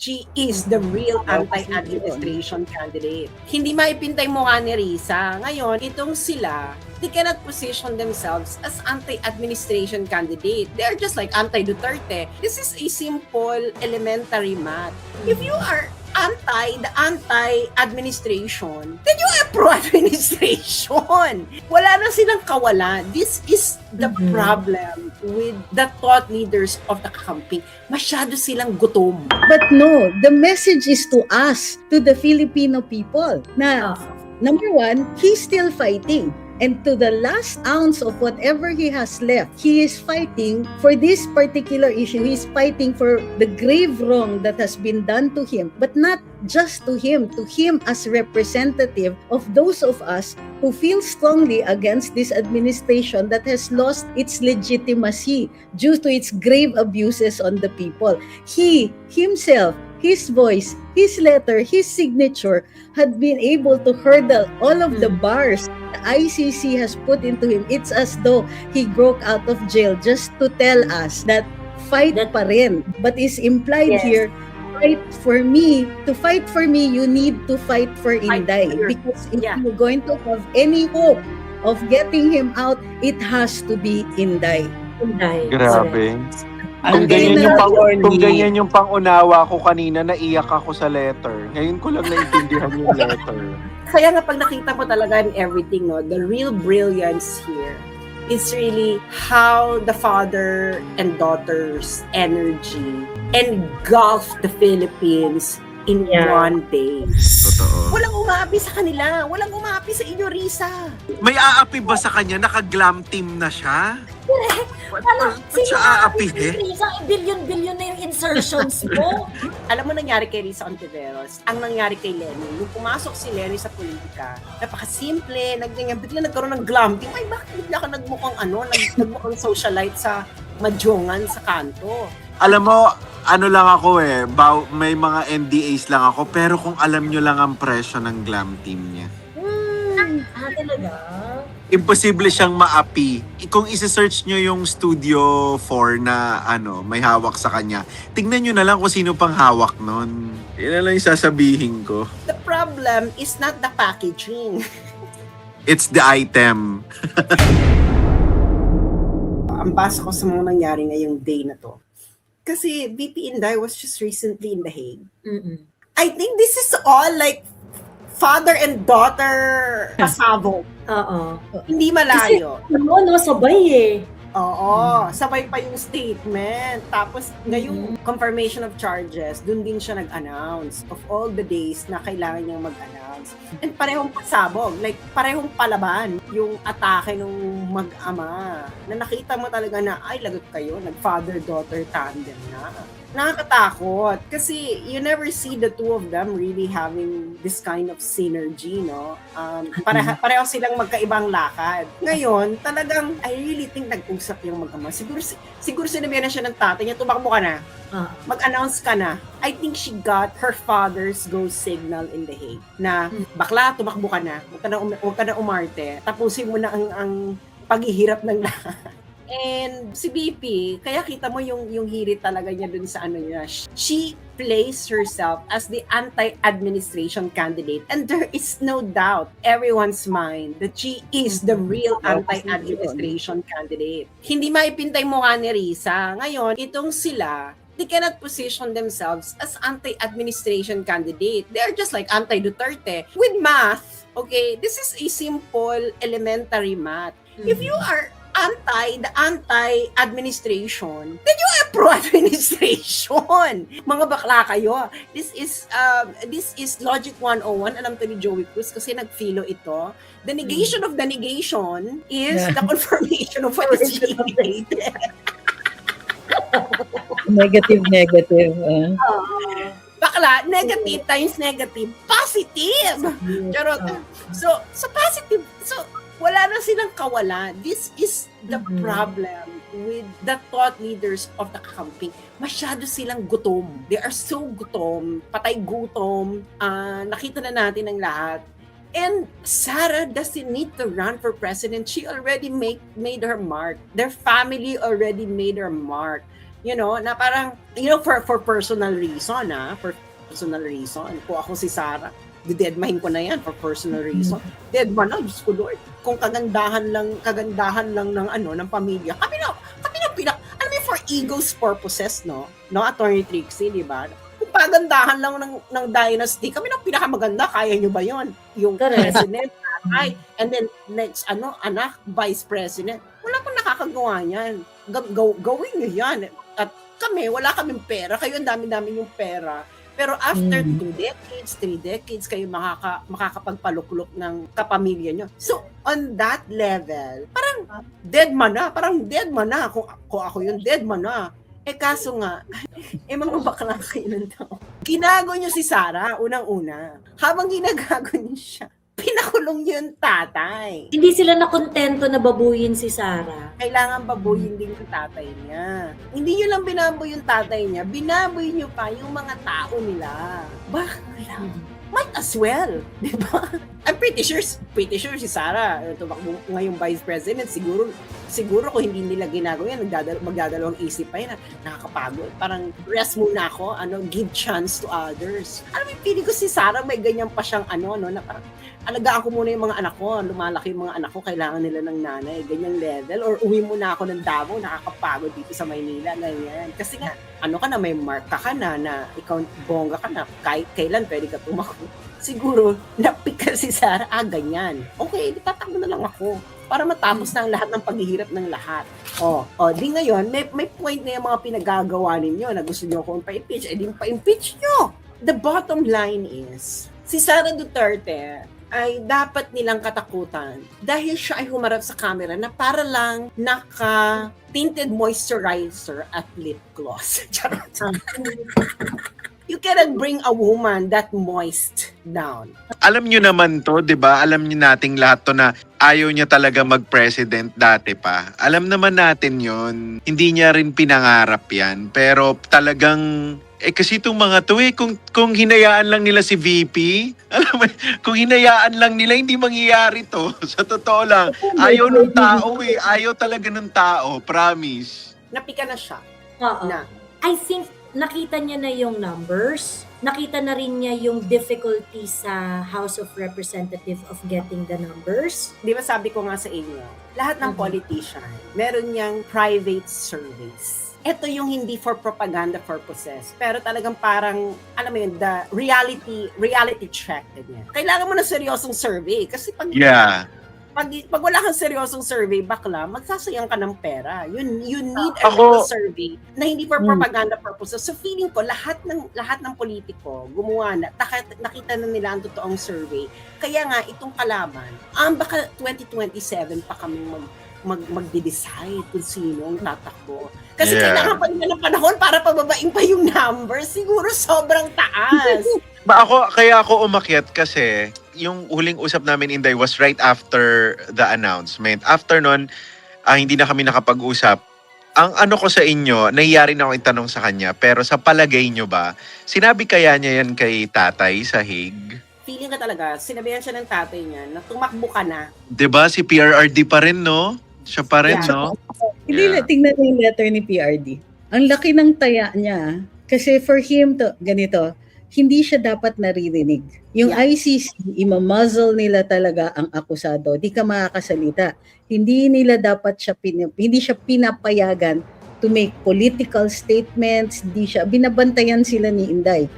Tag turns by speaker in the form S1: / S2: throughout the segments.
S1: She is the real anti-administration candidate. Hindi maipintay mo nga ni Risa. Ngayon, itong sila, they cannot position themselves as anti-administration candidate. They are just like anti-Duterte. This is a simple elementary math. If you are the anti-administration, then you are pro-administration. Wala na silang kawalan. This is the problem with the thought leaders of the campaign. Masyado silang gutom.
S2: But no, the message is to us, to the Filipino people, na number one, he's still fighting. And to the last ounce of whatever he has left, he is fighting for this particular issue. He's fighting for the grave wrong that has been done to him, but not just to him as representative of those of us who feel strongly against this administration that has lost its legitimacy due to its grave abuses on the people. He himself, his voice, his letter, his signature had been able to hurdle all of the bars the ICC has put into him. It's as though he broke out of jail just to tell us that fight pa rin. But is implied here, fight for me. To fight for me, you need to fight for Inday. Because if you're going to have any hope of getting him out, it has to be Inday.
S3: Grabe. Kung ganyan yung pangunawa ko kanina, naiyak ako sa letter. Ngayon ko lang naintindihan yung letter.
S1: Kaya nga pag nakita mo talaga in everything, no, the real brilliance here is really how the father and daughter's energy engulfed the Philippines in one day.
S3: Totoo.
S1: Walang umaapi sa kanila. Walang umaapi sa inyo, Risa.
S3: May aapi ba sa kanya? Naka-glam team na siya? Ba't siya aapi eh?
S4: Risa, billion-billion na yung insertions mo.
S1: Alam mo nangyari kay Risa Ontiveros, ang nangyari kay Lenny, nung pumasok si Lenny sa politika, napakasimple, bigla nagkaroon ng glam team. Ay, bakit bigla ka nagmukhang nagmukhang socialite sa Madjongan sa kanto?
S3: Alam mo, lang ako may mga NDAs lang ako, pero kung alam nyo lang ang presyo ng glam team niya.
S4: Talaga?
S3: Imposible siyang maapi. Kung isa-search nyo yung Studio 4 na may hawak sa kanya, tignan nyo na lang kung sino pang hawak nun. Yan na lang yung sasabihin ko.
S1: The problem is not the packaging.
S3: It's the item.
S1: Ang basa ko sa mga nangyari ngayong day na to. Kasi VP Inday was just recently in The Hague. I think this is all like father and daughter pasabog. Hindi malayo.
S4: Kasi, sabay eh.
S1: Oo, sabay pa yung statement. Tapos, ngayong confirmation of charges, dun din siya nag-announce of all the days na kailangan niyang mag-announce. And parehong pasabog, like parehong palaban yung atake ng mag-ama. Na nakita mo talaga na, ay, lagot kayo, nag-father-daughter tandem na. Nakakatakot kasi you never see the two of them really having this kind of synergy, no? Pareho silang magkaibang lakad. Ngayon, talagang I really think nag-usap yung mag-ama. Siguro sinabihan na siya ng tatay niya, tumakbo ka na. Mag-announce ka na. I think she got her father's go signal in The Hague na bakla, tumakbo ka na. Huwag ka na umarte. Tapusin mo na ang paghihirap ng lahat. And si BP, kaya kita mo yung hirit talaga niya dun sa niya. She placed herself as the anti-administration candidate. And there is no doubt, everyone's mind, that she is the real anti-administration candidate. Hindi maipintay mo nga ni Risa. Ngayon, itong sila, they cannot position themselves as anti-administration candidate. They are just like anti-Duterte. With math, okay, this is a simple elementary math. If you are the anti-administration, then you are pro-administration. Mga bakla kayo. This is Logic 101. Alam to ni Joey Cruz kasi nag-philo ito. The negation of the negation is the confirmation of what is negated.
S2: Negative.
S1: Bakla, negative times negative, positive. Charot. So positive. So, wala na silang kawalan. This is the problem with the thought leaders of the campaign. Masyado silang gutom. They are so gutom, patay gutom. Nakita na natin ang lahat. And Sara doesn't need to run for president. She already made her mark. Their family already made her mark. You know, na parang, for personal reason, for personal reason. Kung ako si Sarah, deadmine ko na yan for personal reason. Deadman na, Diyos ko Lord. Kung kagandahan lang ng pamilya. Kami na alam mo, for ego's purposes, no, Attorney Trixie, di ba? Kung pagandahan lang ng dynasty, kami na pinakamaganda, kaya nyo ba yon? Yung
S4: Correct.
S1: president, ay, and then next, anak, vice president. Wala pang nakakagawa niyan. Gawin nyo yan. At kami, wala kaming pera. Kayo, ang dami-dami yung pera. Pero after 2 decades, 3 decades, kayo makakapagpaluklok ng kapamilya nyo. So, on that level, parang dead man na. Kung ako yung dead man na. Kaso nga, mga bakla kayo ng tao. Ginago nyo si Sarah, unang-una. Habang ginagago nyo siya, pinakulong niyo yung tatay.
S4: Hindi sila nakontento na babuyin si Sarah.
S1: Kailangan babuyin din yung tatay niya. Hindi nyo lang binaboy yung tatay niya, binaboy nyo pa yung mga tao nila. Bakit lang? Might as well, di ba? I'm pretty sure si Sarah, tumakbo ngayong vice president, siguro kung hindi nila ginagawa yan, magdadalawang isip pa yan, nakakapagod. Parang rest muna ako, give chance to others. Alam mo, feeling ko si Sarah may ganyan pa siyang na parang, alagaan ko muna yung mga anak ko, lumalaki yung mga anak ko, kailangan nila ng nanay, ganyang level, or uwi muna ako ng Davao, nakakapagod dito sa Maynila, ganyan. Kasi nga, may marka ka na ikaw bongga ka na, kahit kailan pwede ka tumakbo. Siguro, napika si Sarah, ganyan. Okay, tatakbo na lang ako para matapos na ang lahat ng paghihirap ng lahat. Di ngayon, may point na yung mga pinagagawa ninyo na gusto nyo akong pa-impeach, di pa-impeach nyo. The bottom line is, si Sara Duterte ay dapat nilang katakutan dahil siya ay humarap sa camera na para lang naka-tinted moisturizer at lip gloss. Charot. You cannot bring a woman that moist down.
S3: Alam nyo naman to, di ba? Alam nyo nating lahat to na ayaw niya talaga mag-president dati pa. Alam naman natin yon. Hindi niya rin pinangarap yan. Pero talagang, kasi itong mga to kung hinayaan lang nila si VP, alam mo, kung hinayaan lang nila, hindi mangyayari to. Sa totoo lang, ayaw ng tao Ayaw talaga ng tao, promise.
S1: Napika na siya.
S4: Oo.
S1: Na.
S4: I think nakita niya na yung numbers. Nakita na rin niya yung difficulty sa House of Representatives of getting the numbers.
S1: Di ba sabi ko nga sa inyo, lahat ng politician, meron niyang private surveys. Ito yung hindi for propaganda purposes, pero talagang parang, alam mo yun, the reality check. Ganyan. Kailangan mo na seryosong survey kasi pag wala kang seryosong survey, bakla, magsasayang ka ng pera. You need a real survey na hindi for propaganda purposes. So feeling ko, lahat ng politiko gumawa na, nakita na nila ang totoong survey. Kaya nga, itong kalaban, baka 2027 pa kami magde-decide kung sino ang tatakbo. Kasi kailangan pa nila ng panahon para pababain pa yung numbers. Siguro sobrang taas.
S3: Kaya ako umakyat kasi yung huling usap namin, Inday, was right after the announcement. After nun, hindi na kami nakapag-usap. Ang ko sa inyo, nahiya rin ako itanong sa kanya, pero sa palagay nyo ba, sinabi kaya niya yan kay tatay sa Hague?
S1: Feeling ka talaga, sinabihan siya ng tatay niya na tumakbo ka na.
S3: Diba? Si PRRD pa rin, no? Siya pa rin, no?
S2: Hindi na, tingnan mo yung letter ni PRD. Ang laki ng taya niya. Kasi for him, ganito, hindi siya dapat naririnig. Yung ICC, imamuzzle nila talaga ang akusado. Di ka makakasalita. Hindi siya pinapayagan to make political statements. Binabantayan sila ni Inday.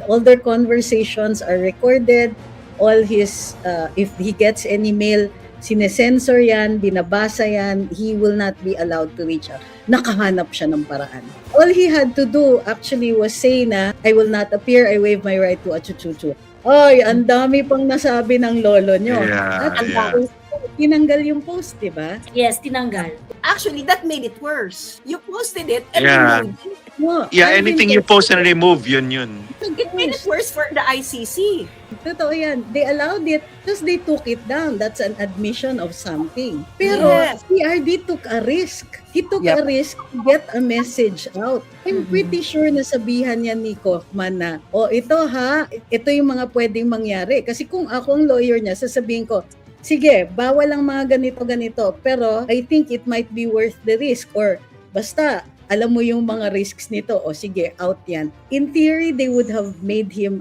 S2: All their conversations are recorded. All his, if he gets any mail, sinesensor yan, binabasa yan, he will not be allowed to reach out. Nakahanap siya ng paraan. All he had to do actually was say na, I will not appear, I waive my right to a chuchuchu. Ay, ang dami pang nasabi ng lolo nyo. Tinanggal yung post, di ba?
S4: Yes, tinanggal.
S1: Actually, that made it worse. You posted it and removed it.
S2: No,
S3: Anything you post and remove, yun.
S1: It made it worse for the ICC.
S2: Totoo yan. They allowed it because they took it down. That's an admission of something. Pero PRD took a risk. He took a risk to get a message out. I'm pretty sure na sabihan niya ni Kaufman na, ito yung mga pwedeng mangyari. Kasi kung ako ang lawyer niya, sasabihin ko, sige, bawal ang mga ganito, pero I think it might be worth the risk. Or basta, alam mo yung mga risks nito, o sige, out yan. In theory, they would have made him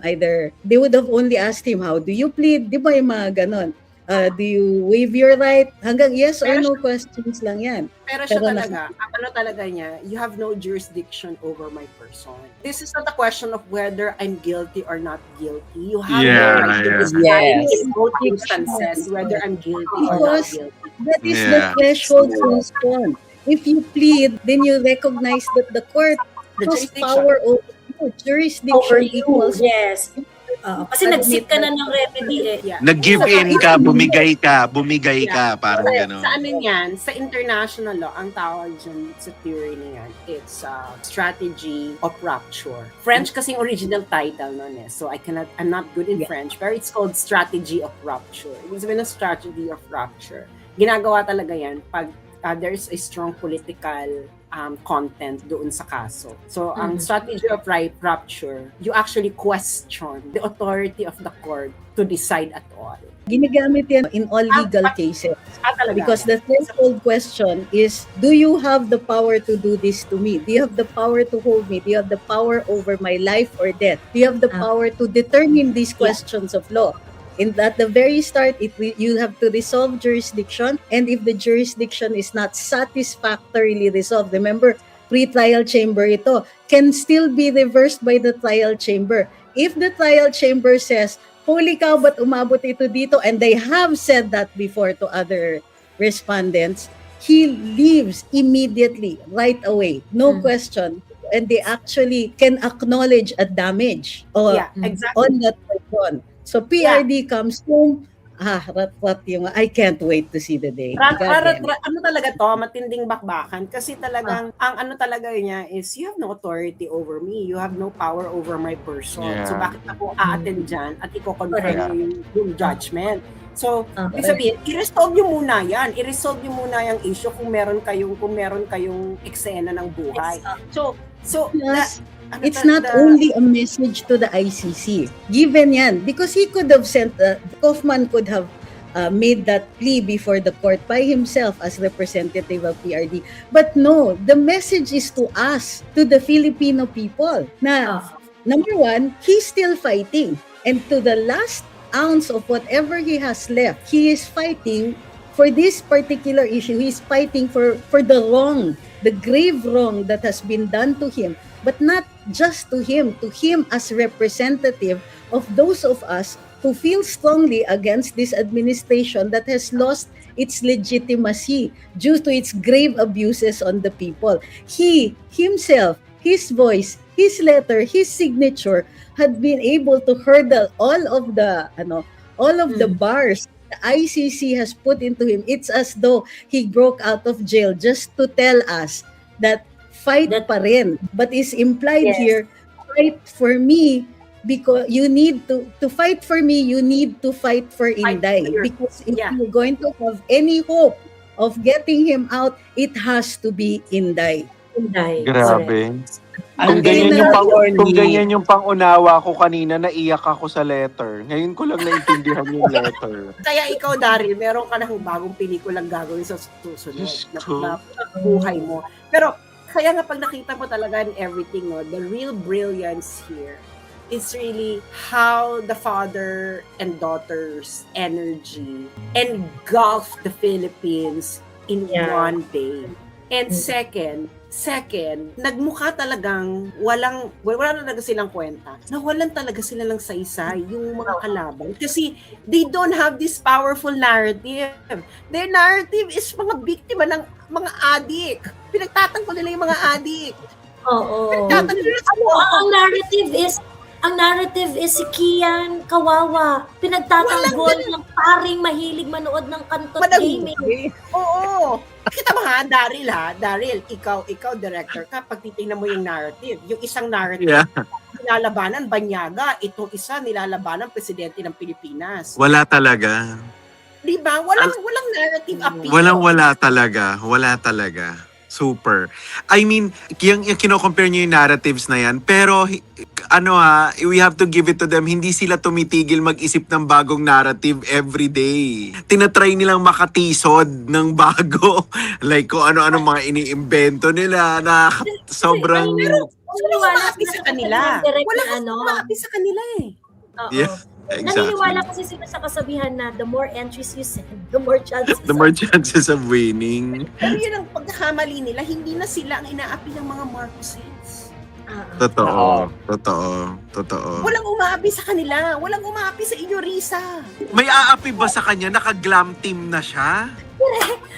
S2: they would have only asked him, how do you plead? Di ba yung mga ganon? Do you waive your right? Hanggang yes or no questions lang yan.
S1: Pero siya
S2: Pero
S1: talaga, ang ano talaga niya, you have no jurisdiction over my person. This is not a question of whether I'm guilty or not guilty. You have
S3: Yeah,
S1: no right to
S3: yeah.
S1: decide
S2: Yes.
S1: in both instances whether I'm guilty or not
S2: Because
S1: guilty.
S2: that is the
S3: Yeah.
S2: threshold to respond. If you plead, then you recognize that the court
S1: The
S2: has
S1: jurisdiction.
S2: power over you. Jurisdiction
S4: Over you.
S2: equals
S4: Yes. Kasi nag-seek ka na ng remedy eh.
S1: Yeah.
S3: Nag-give in ka, bumigay ka, parang
S1: Correct.
S3: gano'n.
S1: Sa amin yan, sa international law, ang tawag dyan sa theory na yan, it's strategy of rupture. French kasi yung original title nun eh. So I'm not good in French, pero it's called strategy of rupture. Ibig sabihin ng strategy of rupture. Ginagawa talaga yan pag there's a strong political content doon sa kaso. So, ang strategy of rupture, you actually question the authority of the court to decide at all.
S2: Ginagamit yan in all legal cases.
S1: Talaga.
S2: Because the threshold question is, do you have the power to do this to me? Do you have the power to hold me? Do you have the power over my life or death? Do you have the power to determine these questions of law? At the very start, you have to resolve jurisdiction, and if the jurisdiction is not satisfactorily resolved, remember, pre-trial chamber ito, can still be reversed by the trial chamber. If the trial chamber says, holy cow, ba't umabot ito dito? And they have said that before to other respondents, he leaves immediately, right away, no question. And they actually can acknowledge a damage
S1: exactly.
S2: on that person. So PRD comes home, rat yung, I can't wait to see the day.
S1: Ano talaga to, matinding bakbakan. Kasi talagang, ang ano talaga niya is, you have no authority over me. You have no power over my person.
S3: Yeah.
S1: So bakit ako a-attend dyan at i-confirm yung judgment? So,
S2: Okay.
S1: ibig sabihin, i-resolve nyo muna yan. I-resolve nyo muna yung issue kung meron kayong eksena ng buhay. So
S2: Plus, it's not only a message to the ICC. Given yan, because he could have sent, Kaufman could have made that plea before the court by himself as representative of PRD. But no, the message is to us, to the Filipino people, na number one, he's still fighting. And to the last ounce of whatever he has left, he is fighting for this particular issue. He's fighting for the wrong, the grave wrong that has been done to him, but not just to him as representative of those of us who feel strongly against this administration that has lost its legitimacy due to its grave abuses on the people. He himself, his voice, his letter, his signature had been able to hurdle all of the bars the ICC has put into him. It's as though he broke out of jail just to tell us that fight pa rin. But is implied here, fight for me, because you need to fight for me, you need to fight for Inday. Because if you're going to have any hope of getting him out, it has to be Inday.
S3: Grabe.
S2: Ang
S3: Kung ganyan yung pangunawa ko kanina, naiyak ako sa letter. Ngayon ko lang naintindihan yung letter.
S1: Kaya ikaw, Daryl, meron ka ng bagong pelikulang gagawin sa susunod na buhay mo. Pero kaya nga pag nakita mo talaga in everything, no, the real brilliance here is really how the father and daughter's energy engulfed the Philippines in one day. And second, nagmukha talagang wala na talaga silang kwenta. Nawalan talaga sila ng saysay, yung mga kalaban. Kasi they don't have this powerful narrative. Their narrative is mga biktima ng mga adik. Pinagtatanggol nila yung mga adik.
S4: Oo. Ang narrative is si Kian Kawawa. Pinagtatanggol ng paring mahilig manood ng kantot gaming.
S1: Oo. Kita mo Daryl, ikaw director ka, pag titingnan mo yung narrative, yung isang narrative, nilalabanan Banyaga, itong isa nilalabanan presidente ng Pilipinas.
S3: Wala talaga.
S1: Diba? Walang narrative appeal.
S3: Wala talaga. Super. I mean, yung kino-compare nyo yung narratives na yan, pero we have to give it to them. Hindi sila tumitigil mag-isip ng bagong narrative every day. Tinatry nilang makatisod ng bago. Like kung ano-ano mga iniimbento nila na sobrang...
S1: Wala umaapi sa kanila. Wala
S4: ano.
S1: umaapi sa kanila eh.
S4: Oo.
S3: Yeah, exactly.
S4: Naniniwala kasi sila sa kasabihan na the more entries you send, the more chances.
S3: The more chances of winning.
S1: Pero yun ang pagkakamali nila, hindi na sila ang inaapi ng mga Marcoses.
S3: Totoo. Totoo.
S1: Walang umaapi sa kanila. Walang umaapi sa inyo, Risa.
S3: May aapi ba sa kanya? Naka-glam team na siya?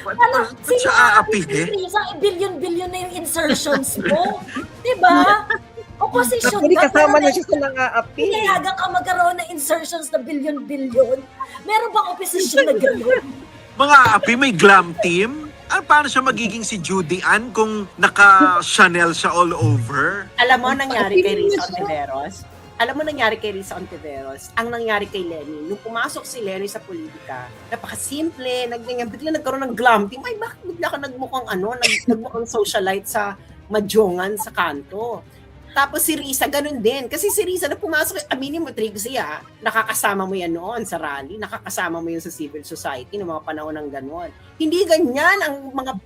S4: Ano,
S3: Ba't siya aapi eh?
S4: Isang billion-billion na yung insertions mo. Diba? Opposition
S5: Actually,
S4: ka.
S5: kasama na siya sa nang-aapi.
S4: Pinayagan ka magkaroon ng insertions na billion-billion. Meron bang opposition na gano'n?
S3: Mga aapi, may glam team? Paano siya magiging si Judy Ann kung naka-Chanel siya all over?
S1: Alam mo nangyari kay Risa Ontiveros? Ang nangyari kay Lenny, nung pumasok si Lenny sa politika, napaka-simple, bigla nagkaroon ng glam team. Ay, bakit bigla ka nagmukhang nagmukhang socialite sa Madjongan sa kanto? Tapos si Risa, ganun din. Kasi si Risa na pumasok, aminin mo, Trixie, nakakasama mo yan noon sa rally, nakakasama mo yun sa civil society ng mga panahon ng gano'n. Hindi ganyan ang mga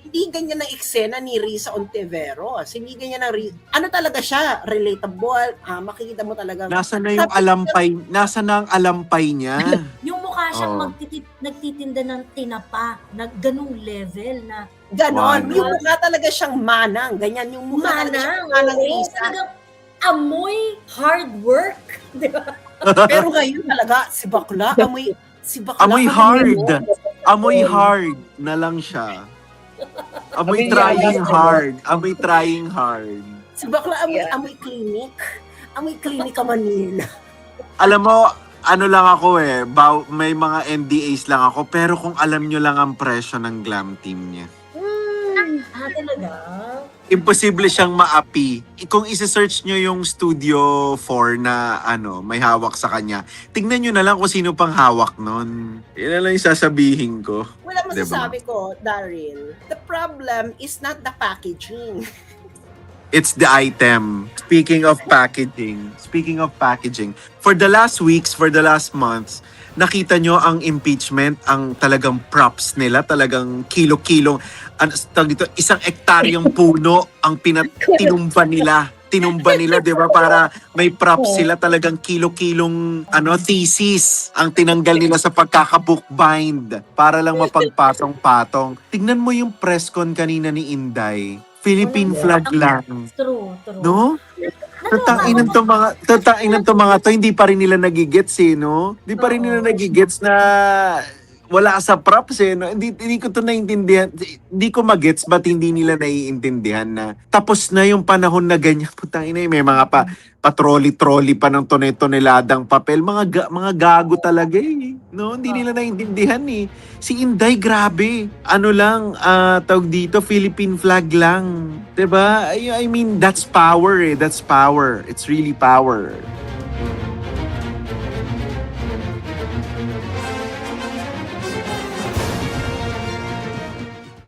S1: hindi ganyan ang eksena ni Risa Ontiveros. Hindi ganyan ang ano talaga siya, relatable. Makikita mo talaga.
S3: Nasa na yung alampay? Nasa na ang alampay niya?
S4: Yung mukha siyang
S3: Oh.
S4: nagtitinda ng tinapa na ganung level na
S1: Ganon.
S3: Manang.
S1: Yung mukha talaga siyang manang. Ganyan yung mukha talaga siyang manang
S4: Oo,
S1: Risa.
S4: talagang amoy hard work. Di ba?
S1: Pero ngayon talaga, si bakla,
S3: Amoy hard. Amoy hard na lang siya. Amoy trying hard.
S1: Si bakla, amoy clinic. Amoy clinic ka Manila.
S3: Alam mo, lang ako may mga NDAs lang ako, pero kung alam nyo lang ang presyo ng glam team niya.
S4: Talaga?
S3: Imposible siyang maapi. Kung isa-search nyo yung Studio 4 na may hawak sa kanya, tignan nyo na lang kung sino pang hawak nun. Yan na lang yung sasabihin ko.
S1: Wala masasabi ko, Daryl. The problem is not the packaging.
S3: It's the item. Speaking of packaging, for the last weeks, for the last months, nakita nyo ang impeachment, ang talagang props nila, talagang kilo-kilong, isang ektaryong puno ang tinumba nila, di ba? Para may props sila, talagang kilo-kilong thesis ang tinanggal nila sa pagkaka-bookbind para lang mapagpatong-patong. Tignan mo yung press con kanina ni Inday. Philippine flag lang.
S4: True.
S3: No? Tatangin to mga to, hindi pa rin nila nagigets no? Hindi pa rin nila nagigets na wala sa props no? Hindi ko to naiintindihan. Hindi ko magets ba't hindi nila naiintindihan na tapos na yung panahon na ganyan. Putang ina, may mga patroli-troli pa ng tonel-toneladang papel. Mga gago talaga no? Hindi nila naiintindihan Si Inday, grabe. Tawag dito, Philippine flag lang. 'Di ba? I mean, that's power That's power. It's really power.